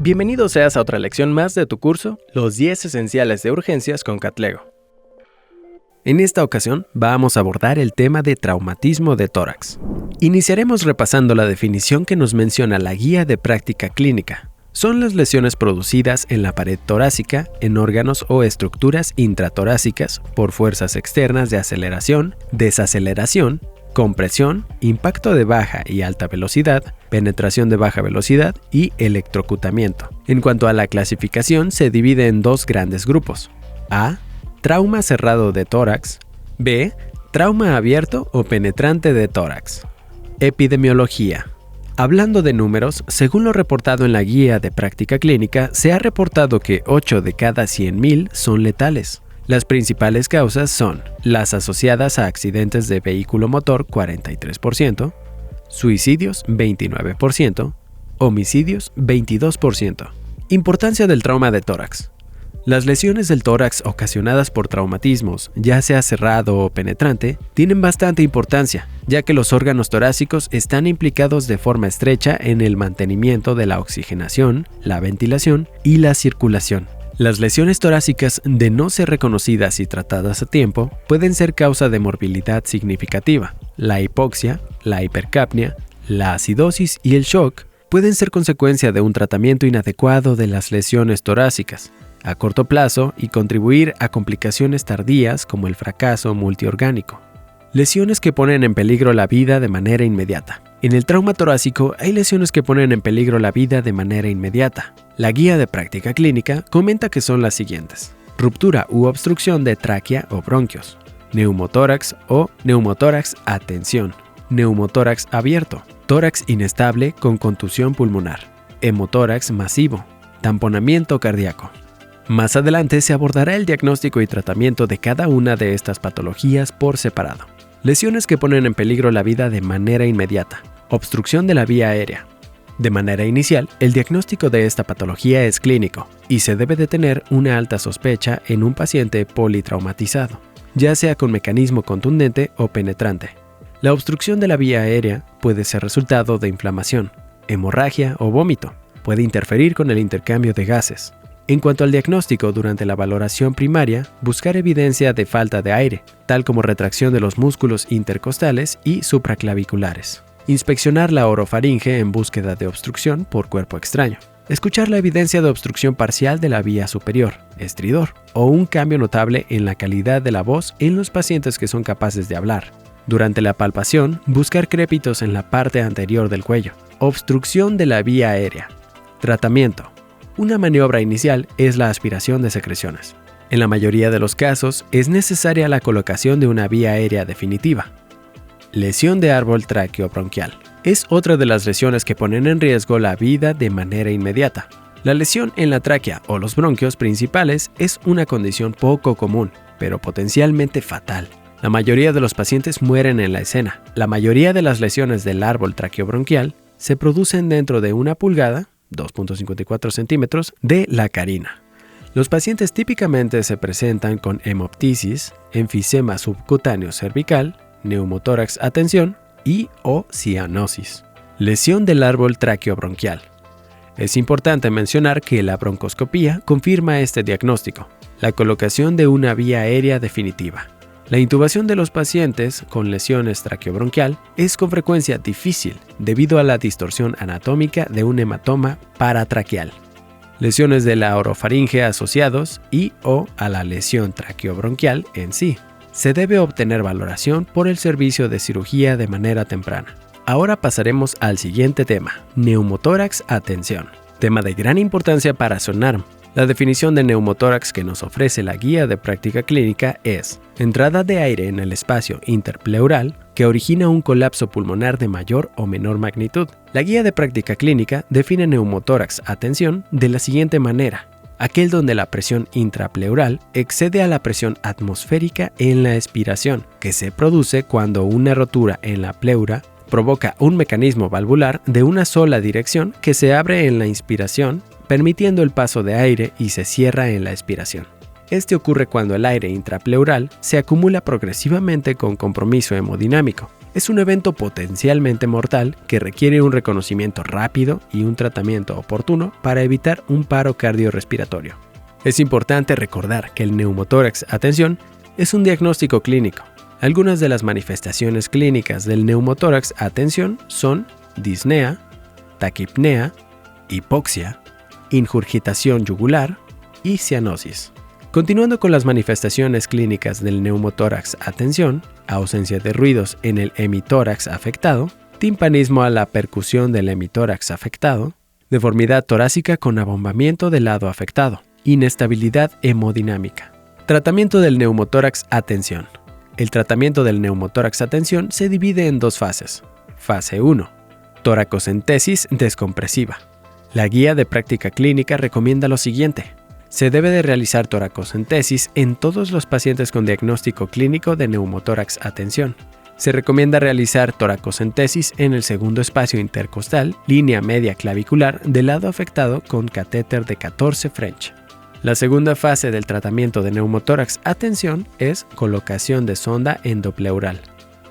Bienvenido seas a otra lección más de tu curso, Los 10 Esenciales de Urgencias con Catlego. En esta ocasión vamos a abordar el tema de traumatismo de tórax. Iniciaremos repasando la definición que nos menciona la Guía de Práctica Clínica. Son las lesiones producidas en la pared torácica, en órganos o estructuras intratorácicas por fuerzas externas de aceleración, desaceleración, compresión, impacto de baja y alta velocidad, penetración de baja velocidad y electrocutamiento. En cuanto a la clasificación, se divide en dos grandes grupos. A. Trauma cerrado de tórax. B. Trauma abierto o penetrante de tórax. Epidemiología. Hablando de números, según lo reportado en la Guía de Práctica Clínica, se ha reportado que 8 de cada 100,000 son letales. Las principales causas son las asociadas a accidentes de vehículo motor 43%, suicidios 29%, homicidios 22%. Importancia del trauma de tórax. Las lesiones del tórax ocasionadas por traumatismos, ya sea cerrado o penetrante, tienen bastante importancia, ya que los órganos torácicos están implicados de forma estrecha en el mantenimiento de la oxigenación, la ventilación y la circulación. Las lesiones torácicas, de no ser reconocidas y tratadas a tiempo, pueden ser causa de morbilidad significativa. La hipoxia, la hipercapnia, la acidosis y el shock pueden ser consecuencia de un tratamiento inadecuado de las lesiones torácicas a corto plazo y contribuir a complicaciones tardías como el fracaso multiorgánico. Lesiones que ponen en peligro la vida de manera inmediata. En el trauma torácico hay lesiones que ponen en peligro la vida de manera inmediata. La Guía de Práctica Clínica comenta que son las siguientes: ruptura u obstrucción de tráquea o bronquios, neumotórax o neumotórax a tensión, neumotórax abierto, tórax inestable con contusión pulmonar, hemotórax masivo, tamponamiento cardíaco. Más adelante se abordará el diagnóstico y tratamiento de cada una de estas patologías por separado. Lesiones que ponen en peligro la vida de manera inmediata. Obstrucción de la vía aérea. De manera inicial, el diagnóstico de esta patología es clínico y se debe de tener una alta sospecha en un paciente politraumatizado, ya sea con mecanismo contundente o penetrante. La obstrucción de la vía aérea puede ser resultado de inflamación, hemorragia o vómito. Puede interferir con el intercambio de gases. En cuanto al diagnóstico, durante la valoración primaria, buscar evidencia de falta de aire, tal como retracción de los músculos intercostales y supraclaviculares. Inspeccionar la orofaringe en búsqueda de obstrucción por cuerpo extraño. Escuchar la evidencia de obstrucción parcial de la vía superior, estridor, o un cambio notable en la calidad de la voz en los pacientes que son capaces de hablar. Durante la palpación, buscar crépitos en la parte anterior del cuello. Obstrucción de la vía aérea. Tratamiento. Una maniobra inicial es la aspiración de secreciones. En la mayoría de los casos es necesaria la colocación de una vía aérea definitiva. Lesión de árbol tráqueo-bronquial. Es otra de las lesiones que ponen en riesgo la vida de manera inmediata. La lesión en la tráquea o los bronquios principales es una condición poco común, pero potencialmente fatal. La mayoría de los pacientes mueren en la escena. La mayoría de las lesiones del árbol tráqueo-bronquial se producen dentro de 1 pulgada, 2.54 centímetros, de la carina. Los pacientes típicamente se presentan con hemoptisis, enfisema subcutáneo cervical, neumotórax a tensión y o cianosis. Lesión del árbol tráqueo-bronquial. Es importante mencionar que la broncoscopía confirma este diagnóstico, la colocación de una vía aérea definitiva. La intubación de los pacientes con lesiones tráqueo-bronquial es con frecuencia difícil debido a la distorsión anatómica de un hematoma paratraqueal. Lesiones de la orofaringe asociados y o a la lesión tráqueo-bronquial en sí. Se debe obtener valoración por el servicio de cirugía de manera temprana. Ahora pasaremos al siguiente tema, neumotórax a tensión. Tema de gran importancia para SONARM. La definición de neumotórax que nos ofrece la Guía de Práctica Clínica es entrada de aire en el espacio interpleural que origina un colapso pulmonar de mayor o menor magnitud. La Guía de Práctica Clínica define neumotórax a tensión de la siguiente manera: aquel donde la presión intrapleural excede a la presión atmosférica en la expiración, que se produce cuando una rotura en la pleura provoca un mecanismo valvular de una sola dirección que se abre en la inspiración, permitiendo el paso de aire y se cierra en la expiración. Este ocurre cuando el aire intrapleural se acumula progresivamente con compromiso hemodinámico, Es un evento potencialmente mortal que requiere un reconocimiento rápido y un tratamiento oportuno para evitar un paro cardiorrespiratorio. Es importante recordar que el neumotórax a tensión es un diagnóstico clínico. Algunas de las manifestaciones clínicas del neumotórax a tensión son disnea, taquipnea, hipoxia, ingurgitación yugular y cianosis. Continuando con las manifestaciones clínicas del neumotórax a tensión, ausencia de ruidos en el hemitórax afectado, timpanismo a la percusión del hemitórax afectado, deformidad torácica con abombamiento del lado afectado, inestabilidad hemodinámica. Tratamiento del neumotórax a tensión. El tratamiento del neumotórax a tensión se divide en dos fases. Fase 1. Toracocentesis descompresiva. La guía de práctica clínica recomienda lo siguiente. Se debe de realizar toracocentesis en todos los pacientes con diagnóstico clínico de neumotórax a tensión. Se recomienda realizar toracocentesis en el segundo espacio intercostal, línea media clavicular, del lado afectado con catéter de 14 French. La segunda fase del tratamiento de neumotórax a tensión es colocación de sonda endopleural.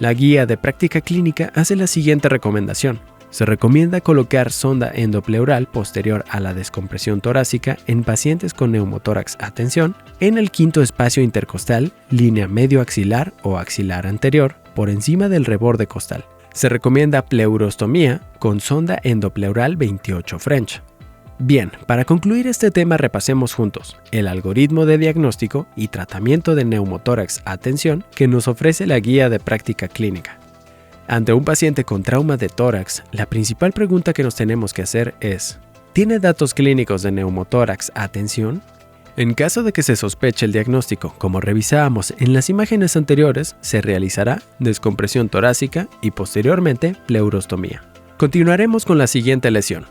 La guía de práctica clínica hace la siguiente recomendación. Se recomienda colocar sonda endopleural posterior a la descompresión torácica en pacientes con neumotórax a tensión en el quinto espacio intercostal, línea medio axilar o axilar anterior, por encima del reborde costal. Se recomienda pleurostomía con sonda endopleural 28 French. Bien, para concluir este tema repasemos juntos el algoritmo de diagnóstico y tratamiento de neumotórax a tensión que nos ofrece la guía de práctica clínica. Ante un paciente con trauma de tórax, la principal pregunta que nos tenemos que hacer es: ¿tiene datos clínicos de neumotórax a tensión? En caso de que se sospeche el diagnóstico, como revisábamos en las imágenes anteriores, se realizará descompresión torácica y posteriormente pleurostomía. Continuaremos con la siguiente lesión: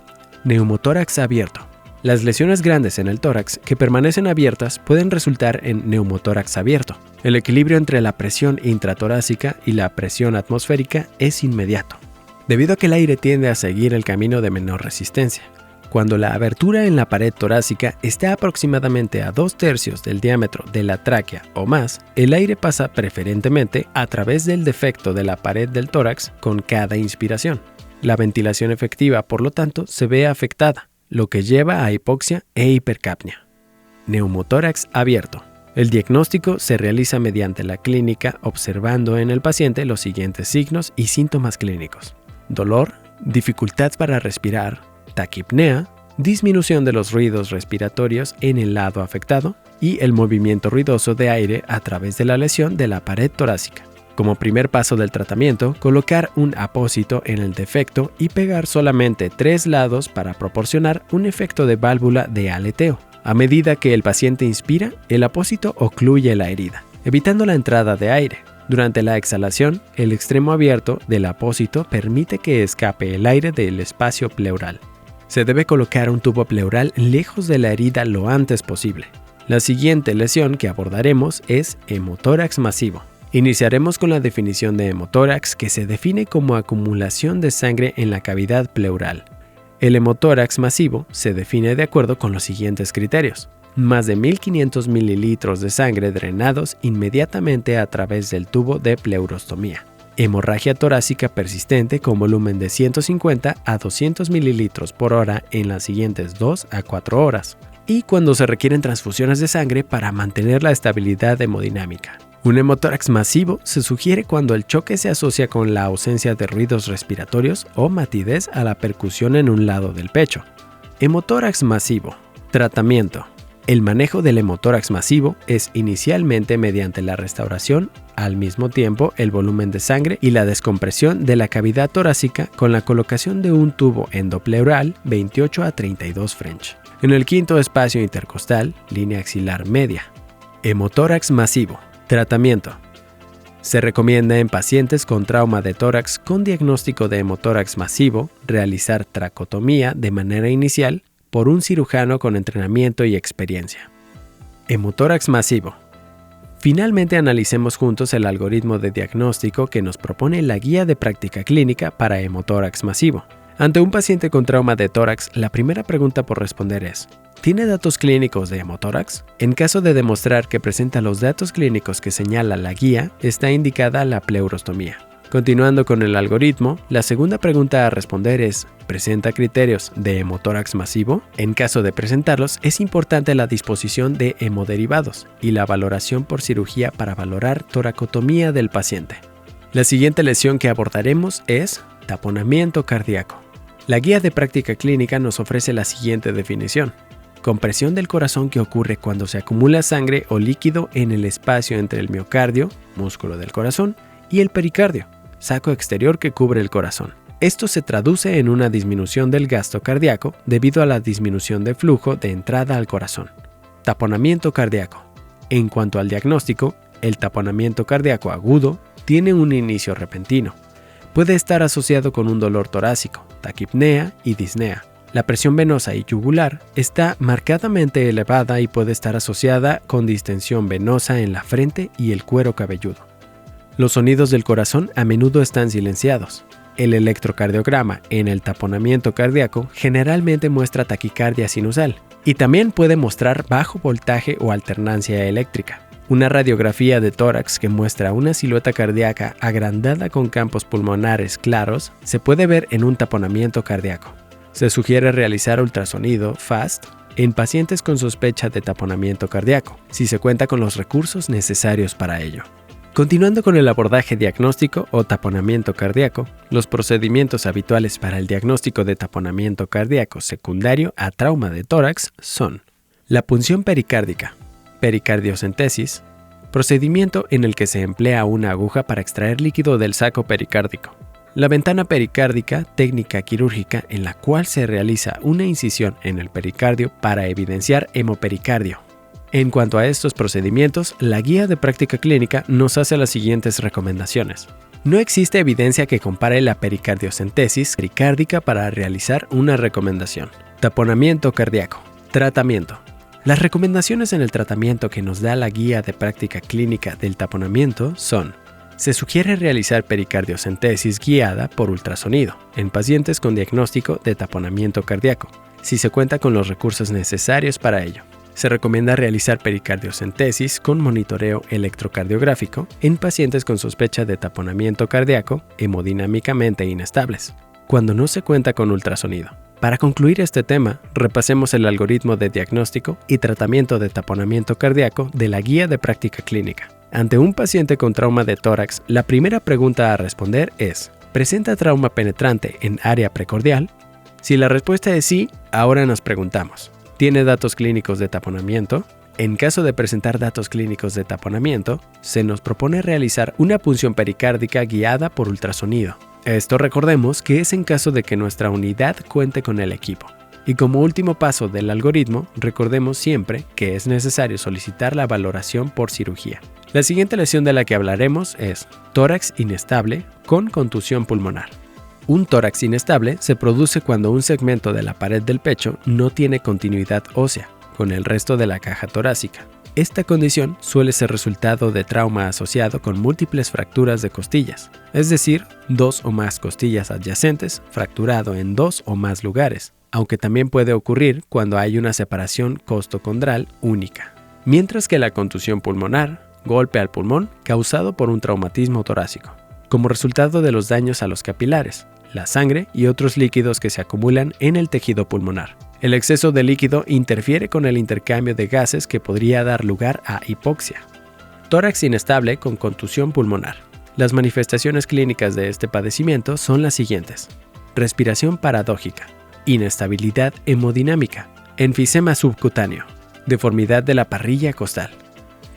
neumotórax abierto. Las lesiones grandes en el tórax que permanecen abiertas pueden resultar en neumotórax abierto. El equilibrio entre la presión intratorácica y la presión atmosférica es inmediato, debido a que el aire tiende a seguir el camino de menor resistencia. Cuando la abertura en la pared torácica está aproximadamente a 2/3 del diámetro de la tráquea o más, el aire pasa preferentemente a través del defecto de la pared del tórax con cada inspiración. La ventilación efectiva, por lo tanto, se ve afectada, lo que lleva a hipoxia e hipercapnia. Neumotórax abierto. El diagnóstico se realiza mediante la clínica observando en el paciente los siguientes signos y síntomas clínicos: dolor, dificultad para respirar, taquipnea, disminución de los ruidos respiratorios en el lado afectado y el movimiento ruidoso de aire a través de la lesión de la pared torácica. Como primer paso del tratamiento, colocar un apósito en el defecto y pegar solamente 3 lados para proporcionar un efecto de válvula de aleteo. A medida que el paciente inspira, el apósito ocluye la herida, evitando la entrada de aire. Durante la exhalación, el extremo abierto del apósito permite que escape el aire del espacio pleural. Se debe colocar un tubo pleural lejos de la herida lo antes posible. La siguiente lesión que abordaremos es hemotórax masivo. Iniciaremos con la definición de hemotórax, que se define como acumulación de sangre en la cavidad pleural. El hemotórax masivo se define de acuerdo con los siguientes criterios: más de 1500 mililitros de sangre drenados inmediatamente a través del tubo de pleurostomía. Hemorragia torácica persistente con volumen de 150 a 200 mililitros por hora en las siguientes 2 a 4 horas. Y cuando se requieren transfusiones de sangre para mantener la estabilidad hemodinámica. Un hemotórax masivo se sugiere cuando el choque se asocia con la ausencia de ruidos respiratorios o matidez a la percusión en un lado del pecho. Hemotórax masivo. Tratamiento. El manejo del hemotórax masivo es inicialmente mediante la restauración, al mismo tiempo el volumen de sangre y la descompresión de la cavidad torácica con la colocación de un tubo endopleural 28 a 32 French. En el quinto espacio intercostal, línea axilar media. Hemotórax masivo. Tratamiento. Se recomienda en pacientes con trauma de tórax con diagnóstico de hemotórax masivo realizar tracotomía de manera inicial por un cirujano con entrenamiento y experiencia. Hemotórax masivo. Finalmente analicemos juntos el algoritmo de diagnóstico que nos propone la guía de práctica clínica para hemotórax masivo. Ante un paciente con trauma de tórax, la primera pregunta por responder es: ¿tiene datos clínicos de hemotórax? En caso de demostrar que presenta los datos clínicos que señala la guía, está indicada la pleurostomía. Continuando con el algoritmo, la segunda pregunta a responder es: ¿presenta criterios de hemotórax masivo? En caso de presentarlos, es importante la disposición de hemoderivados y la valoración por cirugía para valorar toracotomía del paciente. La siguiente lesión que abordaremos es taponamiento cardíaco. La guía de práctica clínica nos ofrece la siguiente definición: compresión del corazón que ocurre cuando se acumula sangre o líquido en el espacio entre el miocardio, músculo del corazón, y el pericardio, saco exterior que cubre el corazón. Esto se traduce en una disminución del gasto cardíaco debido a la disminución de flujo de entrada al corazón. Taponamiento cardíaco. En cuanto al diagnóstico, el taponamiento cardíaco agudo tiene un inicio repentino. Puede estar asociado con un dolor torácico, taquipnea y disnea. La presión venosa y yugular está marcadamente elevada y puede estar asociada con distensión venosa en la frente y el cuero cabelludo. Los sonidos del corazón a menudo están silenciados. El electrocardiograma en el taponamiento cardíaco generalmente muestra taquicardia sinusal y también puede mostrar bajo voltaje o alternancia eléctrica. Una radiografía de tórax que muestra una silueta cardíaca agrandada con campos pulmonares claros se puede ver en un taponamiento cardíaco. Se sugiere realizar ultrasonido FAST en pacientes con sospecha de taponamiento cardíaco, si se cuenta con los recursos necesarios para ello. Continuando con el abordaje diagnóstico o taponamiento cardíaco, los procedimientos habituales para el diagnóstico de taponamiento cardíaco secundario a trauma de tórax son: la punción pericárdica, pericardiocentesis, procedimiento en el que se emplea una aguja para extraer líquido del saco pericárdico. La ventana pericárdica, técnica quirúrgica en la cual se realiza una incisión en el pericardio para evidenciar hemopericardio. En cuanto a estos procedimientos, la guía de práctica clínica nos hace las siguientes recomendaciones. No existe evidencia que compare la pericardiocentesis pericárdica para realizar una recomendación. Taponamiento cardíaco. Tratamiento. Las recomendaciones en el tratamiento que nos da la guía de práctica clínica del taponamiento son: se sugiere realizar pericardiocentesis guiada por ultrasonido en pacientes con diagnóstico de taponamiento cardíaco, si se cuenta con los recursos necesarios para ello. Se recomienda realizar pericardiocentesis con monitoreo electrocardiográfico en pacientes con sospecha de taponamiento cardíaco hemodinámicamente inestables, cuando no se cuenta con ultrasonido. Para concluir este tema, repasemos el algoritmo de diagnóstico y tratamiento de taponamiento cardíaco de la guía de práctica clínica. Ante un paciente con trauma de tórax, la primera pregunta a responder es: ¿presenta trauma penetrante en área precordial? Si la respuesta es sí, ahora nos preguntamos: ¿tiene datos clínicos de taponamiento? En caso de presentar datos clínicos de taponamiento, se nos propone realizar una punción pericárdica guiada por ultrasonido. Esto recordemos que es en caso de que nuestra unidad cuente con el equipo. Y como último paso del algoritmo, recordemos siempre que es necesario solicitar la valoración por cirugía. La siguiente lesión de la que hablaremos es tórax inestable con contusión pulmonar. Un tórax inestable se produce cuando un segmento de la pared del pecho no tiene continuidad ósea con el resto de la caja torácica. Esta condición suele ser resultado de trauma asociado con múltiples fracturas de costillas, es decir, 2 o más costillas adyacentes fracturado en 2 o más lugares, aunque también puede ocurrir cuando hay una separación costocondral única. Mientras que la contusión pulmonar, golpe al pulmón causado por un traumatismo torácico, como resultado de los daños a los capilares, la sangre y otros líquidos que se acumulan en el tejido pulmonar. El exceso de líquido interfiere con el intercambio de gases que podría dar lugar a hipoxia. Tórax inestable con contusión pulmonar. Las manifestaciones clínicas de este padecimiento son las siguientes: respiración paradójica, inestabilidad hemodinámica, enfisema subcutáneo, deformidad de la parrilla costal.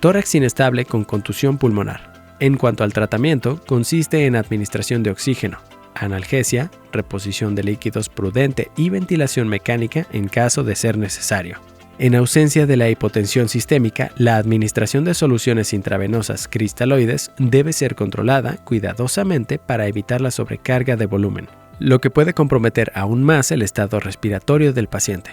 Tórax inestable con contusión pulmonar. En cuanto al tratamiento, consiste en administración de oxígeno, analgesia, reposición de líquidos prudente y ventilación mecánica en caso de ser necesario. En ausencia de la hipotensión sistémica, la administración de soluciones intravenosas cristaloides debe ser controlada cuidadosamente para evitar la sobrecarga de volumen, lo que puede comprometer aún más el estado respiratorio del paciente.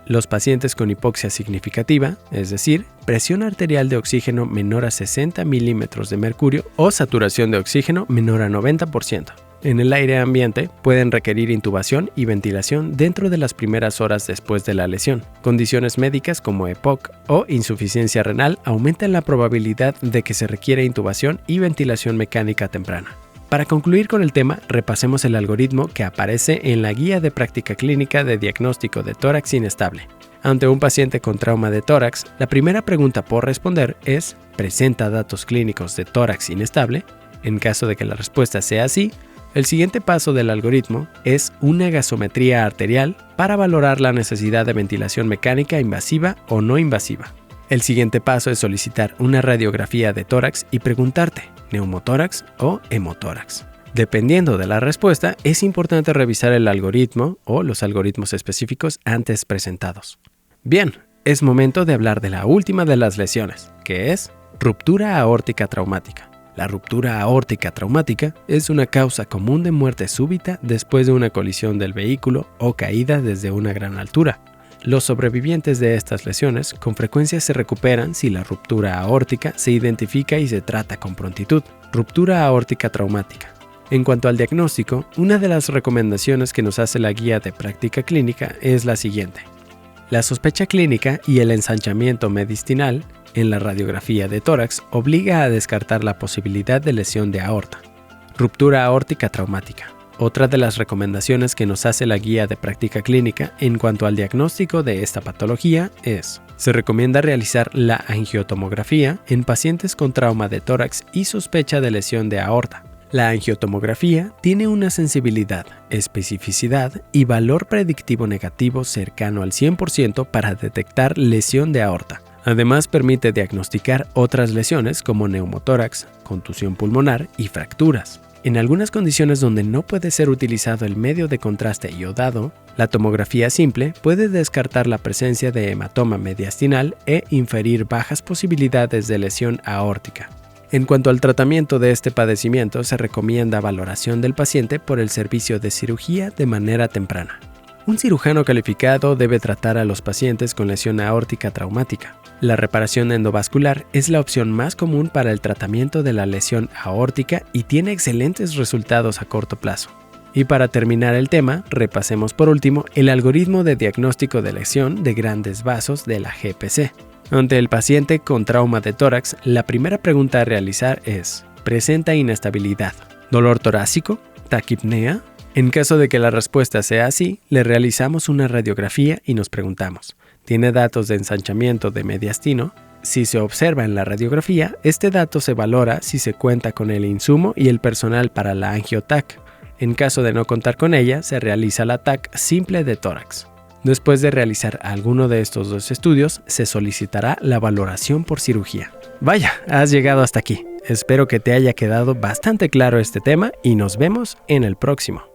Los pacientes con hipoxia significativa, es decir, presión arterial de oxígeno menor a 60 milímetros de mercurio o saturación de oxígeno menor a 90%. En el aire ambiente pueden requerir intubación y ventilación dentro de las primeras horas después de la lesión. Condiciones médicas como EPOC o insuficiencia renal aumentan la probabilidad de que se requiera intubación y ventilación mecánica temprana. Para concluir con el tema, repasemos el algoritmo que aparece en la Guía de Práctica Clínica de Diagnóstico de Tórax Inestable. Ante un paciente con trauma de tórax, la primera pregunta por responder es: ¿presenta datos clínicos de tórax inestable? En caso de que la respuesta sea sí, el siguiente paso del algoritmo es una gasometría arterial para valorar la necesidad de ventilación mecánica invasiva o no invasiva. El siguiente paso es solicitar una radiografía de tórax y preguntarte: ¿neumotórax o hemotórax? Dependiendo de la respuesta, es importante revisar el algoritmo o los algoritmos específicos antes presentados. Bien, es momento de hablar de la última de las lesiones, que es ruptura aórtica traumática. La ruptura aórtica traumática es una causa común de muerte súbita después de una colisión del vehículo o caída desde una gran altura. Los sobrevivientes de estas lesiones con frecuencia se recuperan si la ruptura aórtica se identifica y se trata con prontitud. Ruptura aórtica traumática. En cuanto al diagnóstico, una de las recomendaciones que nos hace la Guía de Práctica Clínica es la siguiente: la sospecha clínica y el ensanchamiento mediastinal en la radiografía de tórax obliga a descartar la posibilidad de lesión de aorta. Ruptura aórtica traumática. Otra de las recomendaciones que nos hace la Guía de Práctica Clínica en cuanto al diagnóstico de esta patología es: se recomienda realizar la angiotomografía en pacientes con trauma de tórax y sospecha de lesión de aorta. La angiotomografía tiene una sensibilidad, especificidad y valor predictivo negativo cercano al 100% para detectar lesión de aorta. Además, permite diagnosticar otras lesiones como neumotórax, contusión pulmonar y fracturas. En algunas condiciones donde no puede ser utilizado el medio de contraste iodado, la tomografía simple puede descartar la presencia de hematoma mediastinal e inferir bajas posibilidades de lesión aórtica. En cuanto al tratamiento de este padecimiento, se recomienda valoración del paciente por el servicio de cirugía de manera temprana. Un cirujano calificado debe tratar a los pacientes con lesión aórtica traumática. La reparación endovascular es la opción más común para el tratamiento de la lesión aórtica y tiene excelentes resultados a corto plazo. Y para terminar el tema, repasemos por último el algoritmo de diagnóstico de lesión de grandes vasos de la GPC. Ante el paciente con trauma de tórax, la primera pregunta a realizar es: ¿presenta inestabilidad, dolor torácico, taquipnea? En caso de que la respuesta sea sí, le realizamos una radiografía y nos preguntamos: ¿tiene datos de ensanchamiento de mediastino? Si se observa en la radiografía, este dato se valora si se cuenta con el insumo y el personal para la angioTAC. En caso de no contar con ella, se realiza la TAC simple de tórax. Después de realizar alguno de estos dos estudios, se solicitará la valoración por cirugía. Vaya, has llegado hasta aquí. Espero que te haya quedado bastante claro este tema y nos vemos en el próximo.